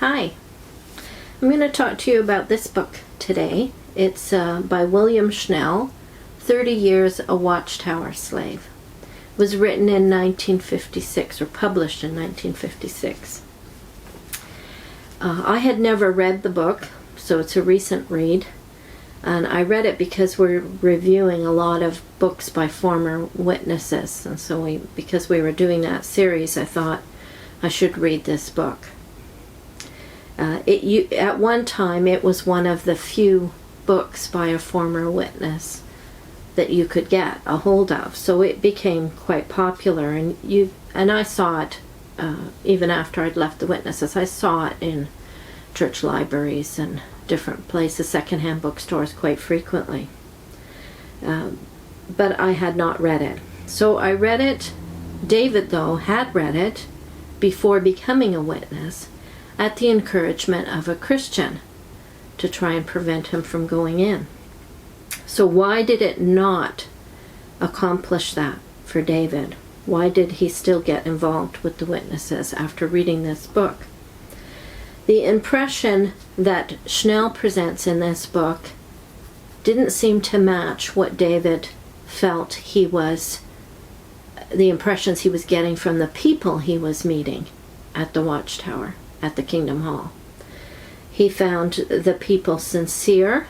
Hi, I'm going to talk to you about this book today. It's by William Schnell, 30 Years a Watchtower Slave. It was written in 1956, or published in 1956. I had never read the book, so it's a recent read. And I read it because we're reviewing a lot of books by former witnesses. And so because we were doing that series, I thought I should read this book. At one time, it was one of the few books by a former witness that you could get a hold of. So it became quite popular, and I saw it even after I'd left the witnesses. I saw it in church libraries and different places, secondhand bookstores, quite frequently. But I had not read it. So I read it. David, though, had read it before becoming a witness, at the encouragement of a Christian to try and prevent him from going in. So why did it not accomplish that for David? Why did he still get involved with the witnesses after reading this book? The impression that Schnell presents in this book didn't seem to match what David felt the impressions he was getting from the people he was meeting at the Watchtower, at the Kingdom Hall. He found the people sincere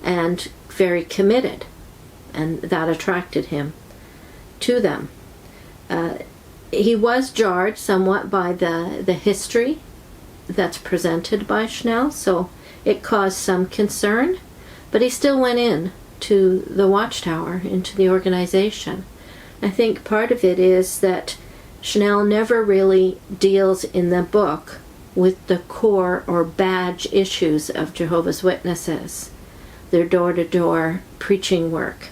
and very committed, and that attracted him to them. He was jarred somewhat by the history that's presented by Schnell, so it caused some concern, but he still went in to the Watchtower, into the organization. I think part of it is that Schnell never really deals in the book with the core or badge issues of Jehovah's Witnesses, their door-to-door preaching work,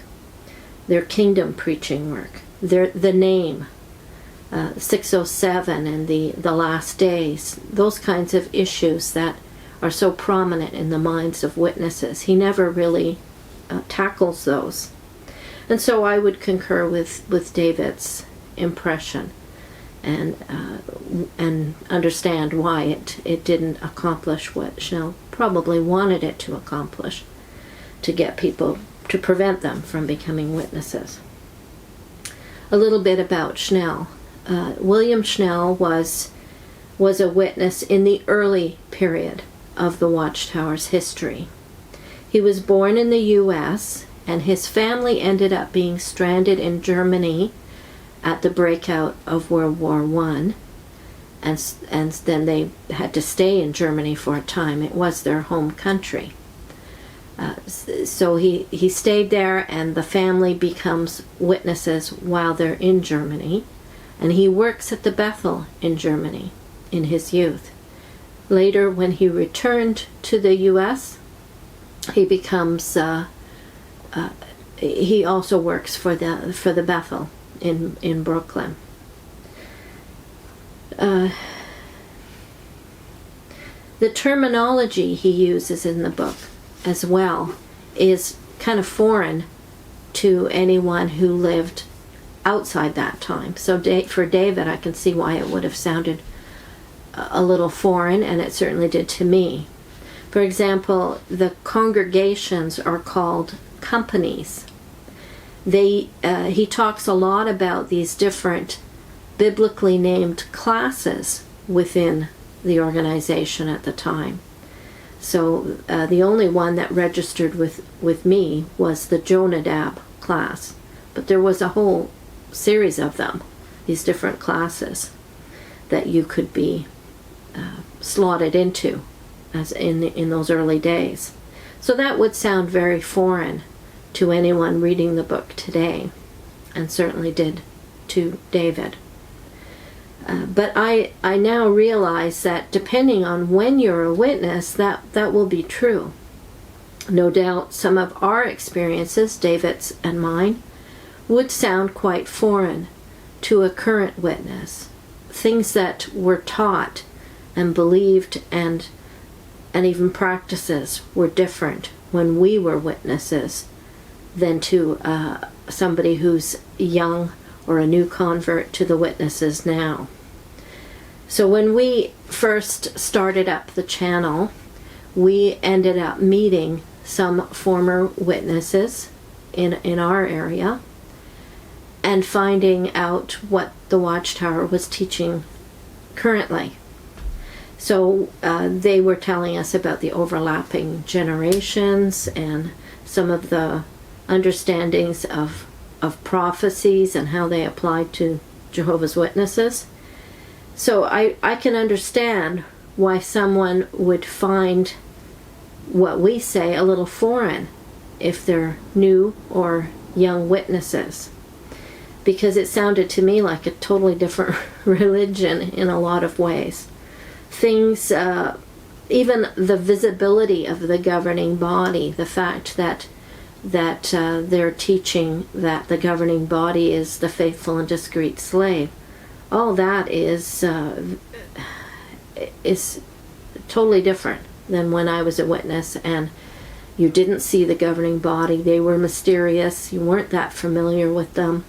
their kingdom preaching work, the name, 607 and the last days, those kinds of issues that are so prominent in the minds of witnesses. He never really tackles those. And so I would concur with David's impression and understand why it didn't accomplish what Schnell probably wanted it to accomplish, to get people, to prevent them from becoming witnesses. A little bit about Schnell. William Schnell was a witness in the early period of the Watchtower's history. He was born in the U.S., and his family ended up being stranded in Germany at the breakout of World War I, and then they had to stay in Germany for a time. It was their home country. So he stayed there, and the family becomes witnesses while they're in Germany, and he works at the Bethel in Germany in his youth. Later, when he returned to the U.S., he becomes he also works for the Bethel in Brooklyn. The terminology he uses in the book as well is kind of foreign to anyone who lived outside that time. So for David, I can see why it would have sounded a little foreign, and it certainly did to me. For example, the congregations are called companies. He talks a lot about these different biblically named classes within the organization at the time. So the only one that registered with me was the Jonadab class, but there was a whole series of them, these different classes that you could be slotted into as in those early days. So that would sound very foreign to anyone reading the book today, and certainly did to David. But I now realize that depending on when you're a witness, that will be true. No doubt some of our experiences, David's and mine, would sound quite foreign to a current witness. Things that were taught and believed and even practices were different when we were witnesses than to somebody who's young or a new convert to the witnesses now. So when we first started up the channel, we ended up meeting some former witnesses in our area and finding out what the Watchtower was teaching currently. So they were telling us about the overlapping generations and some of the understandings of prophecies and how they applied to Jehovah's Witnesses. So I can understand why someone would find what we say a little foreign if they're new or young witnesses, because it sounded to me like a totally different religion in a lot of ways. Things, even the visibility of the governing body, the fact that they're teaching that the governing body is the faithful and discreet slave, all that is totally different than when I was a witness and you didn't see the governing body. They were mysterious. You weren't that familiar with them.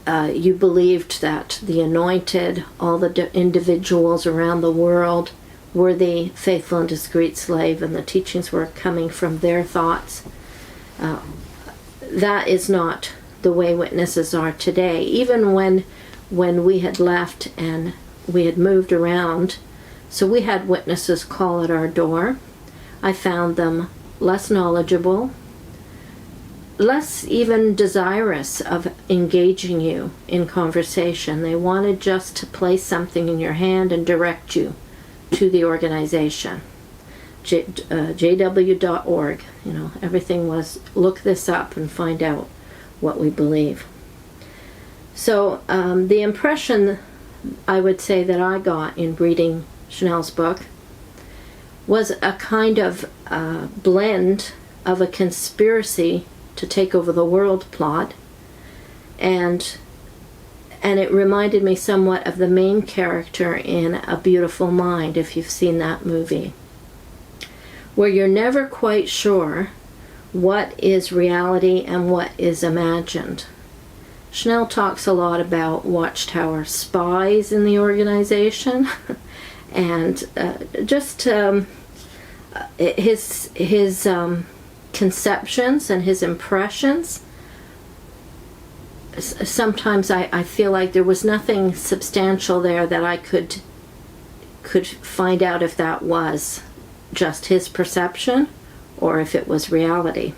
You believed that the anointed, all the individuals around the world, were the faithful and discreet slave, and the teachings were coming from their thoughts. That is not the way witnesses are today. Even when we had left and we had moved around, so we had witnesses call at our door, I found them less knowledgeable, less even desirous of engaging you in conversation. They wanted just to place something in your hand and direct you to the organization. JW.org, everything was look this up and find out what we believe. So the impression I would say that I got in reading Schnell's book was a kind of blend of a conspiracy to take over the world plot, and it reminded me somewhat of the main character in A Beautiful Mind, if you've seen that movie, where you're never quite sure what is reality and what is imagined. Schnell talks a lot about Watchtower spies in the organization and just his conceptions and his impressions. Sometimes I feel like there was nothing substantial there that I could find out if that was just his perception or if it was reality.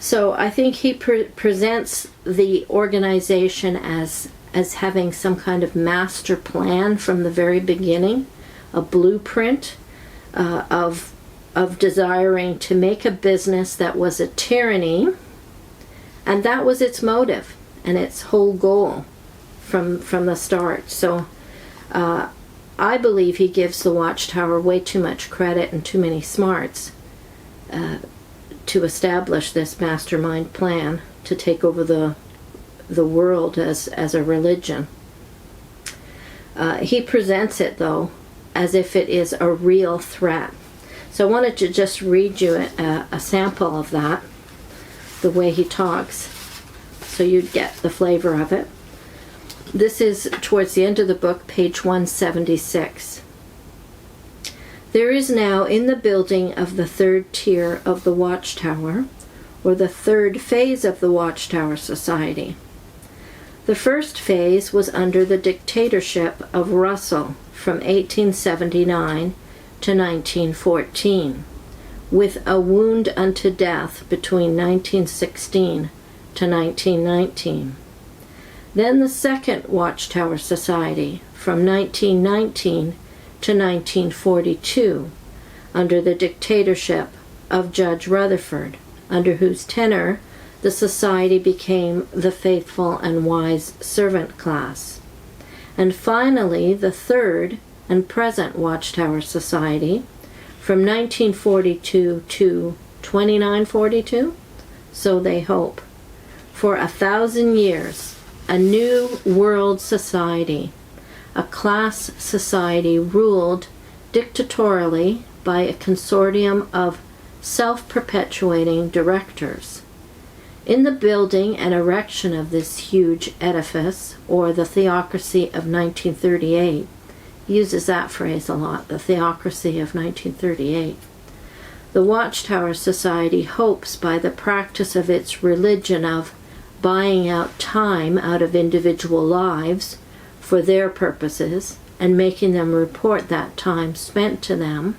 So I think he presents the organization as having some kind of master plan from the very beginning, a blueprint of desiring to make a business that was a tyranny, and that was its motive and its whole goal from the start. So I believe he gives the Watchtower way too much credit and too many smarts to establish this mastermind plan to take over the world as a religion. He presents it, though, as if it is a real threat. So I wanted to just read you a sample of that, the way he talks, so you'd get the flavor of it. This is towards the end of the book, page 176. There is now in the building of the third tier of the Watchtower, or the third phase of the Watchtower Society. The first phase was under the dictatorship of Russell from 1879 to 1914, with a wound unto death between 1916 to 1919. Then the second Watchtower Society from 1919 to 1942, under the dictatorship of Judge Rutherford, under whose tenure the society became the faithful and wise servant class. And finally, the third and present Watchtower Society from 1942 to 2942, so they hope, for 1,000 years, a new world society, a class society ruled dictatorially by a consortium of self-perpetuating directors. In the building and erection of this huge edifice, or the theocracy of 1938, uses that phrase a lot, the theocracy of 1938. The Watchtower Society hopes by the practice of its religion of buying out time out of individual lives for their purposes and making them report that time spent to them,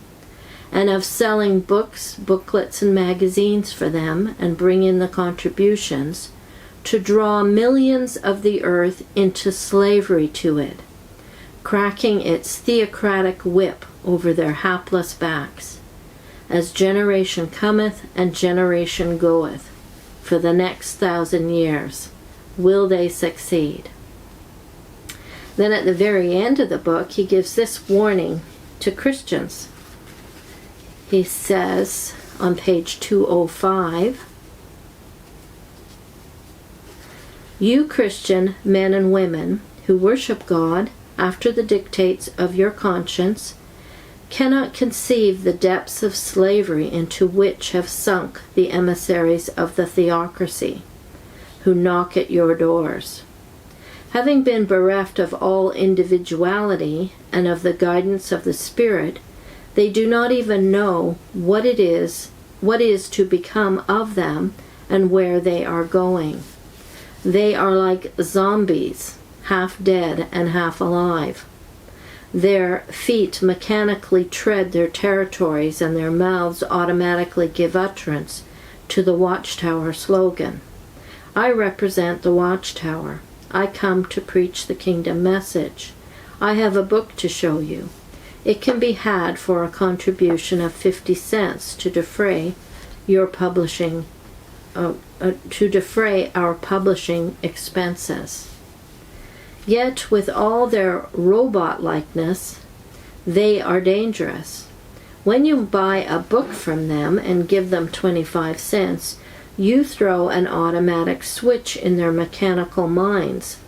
and of selling books, booklets, and magazines for them and bring in the contributions, to draw millions of the earth into slavery to it, cracking its theocratic whip over their hapless backs, as generation cometh and generation goeth, for the next 1,000 years. Will they succeed? Then at the very end of the book, he gives this warning to Christians. He says on page 205, "You Christian men and women who worship God after the dictates of your conscience cannot conceive the depths of slavery into which have sunk the emissaries of the theocracy, who knock at your doors. Having been bereft of all individuality and of the guidance of the Spirit, they do not even know what is to become of them and where they are going. They are like zombies, half dead and half alive. Their feet mechanically tread their territories and their mouths automatically give utterance to the Watchtower slogan. I represent the Watchtower. I come to preach the kingdom message. I have a book to show you. It can be had for a contribution of 50 cents to defray your publishing, our publishing expenses. Yet with all their robot-likeness, they are dangerous. When you buy a book from them and give them 25 cents, you throw an automatic switch in their mechanical minds.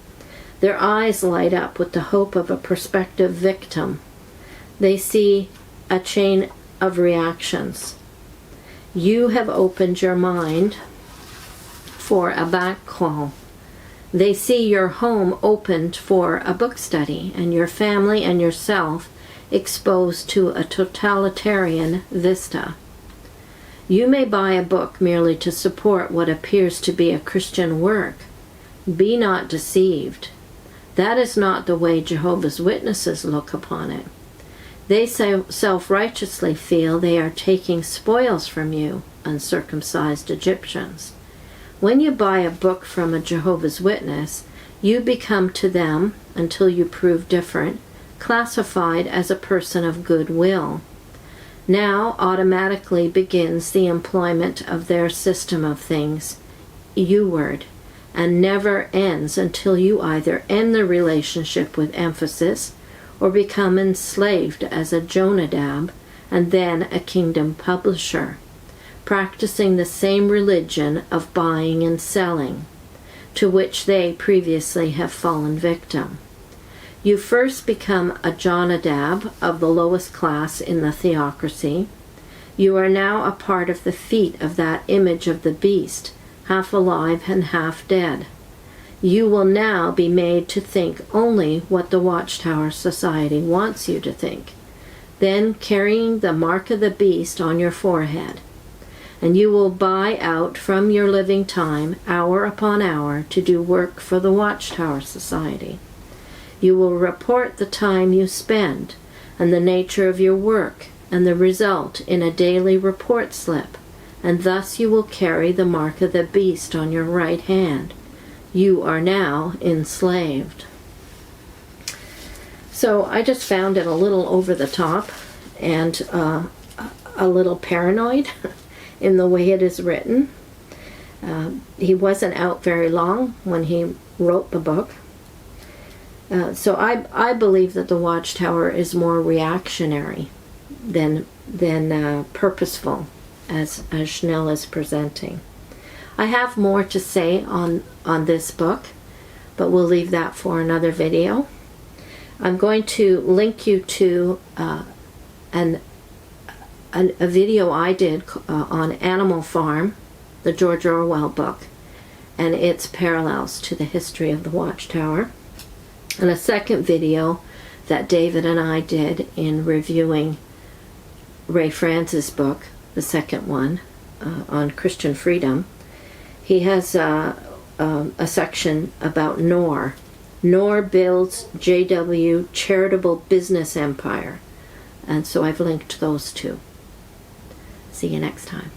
Their eyes light up with the hope of a prospective victim. They see a chain of reactions. You have opened your mind for a back call. They see your home opened for a book study and your family and yourself exposed to a totalitarian vista. You may buy a book merely to support what appears to be a Christian work. Be not deceived. That is not the way Jehovah's Witnesses look upon it. They self-righteously feel they are taking spoils from you, uncircumcised Egyptians. When you buy a book from a Jehovah's Witness, you become to them, until you prove different, classified as a person of goodwill. Now automatically begins the employment of their system of things, you-word, and never ends until you either end the relationship with emphasis or become enslaved as a Jonadab and then a kingdom publisher, practicing the same religion of buying and selling, to which they previously have fallen victim. You first become a Jonadab of the lowest class in the theocracy. You are now a part of the feet of that image of the beast, half alive and half dead. You will now be made to think only what the Watchtower Society wants you to think, then carrying the mark of the beast on your forehead. And you will buy out from your living time, hour upon hour, to do work for the Watchtower Society. You will report the time you spend, and the nature of your work, and the result in a daily report slip, and thus you will carry the mark of the beast on your right hand. You are now enslaved. So I just found it a little over the top and a little paranoid in the way it is written. He wasn't out very long when he wrote the book. So I believe that the Watchtower is more reactionary than purposeful, as Schnell is presenting. I have more to say on this book, but we'll leave that for another video. I'm going to link you to a video I did on Animal Farm, the George Orwell book, and its parallels to the history of the Watchtower, and a second video that David and I did in reviewing Ray France's book, the second one, on Christian freedom, he has a section about Knorr. Knorr builds JW charitable business empire. And so I've linked those two. See you next time.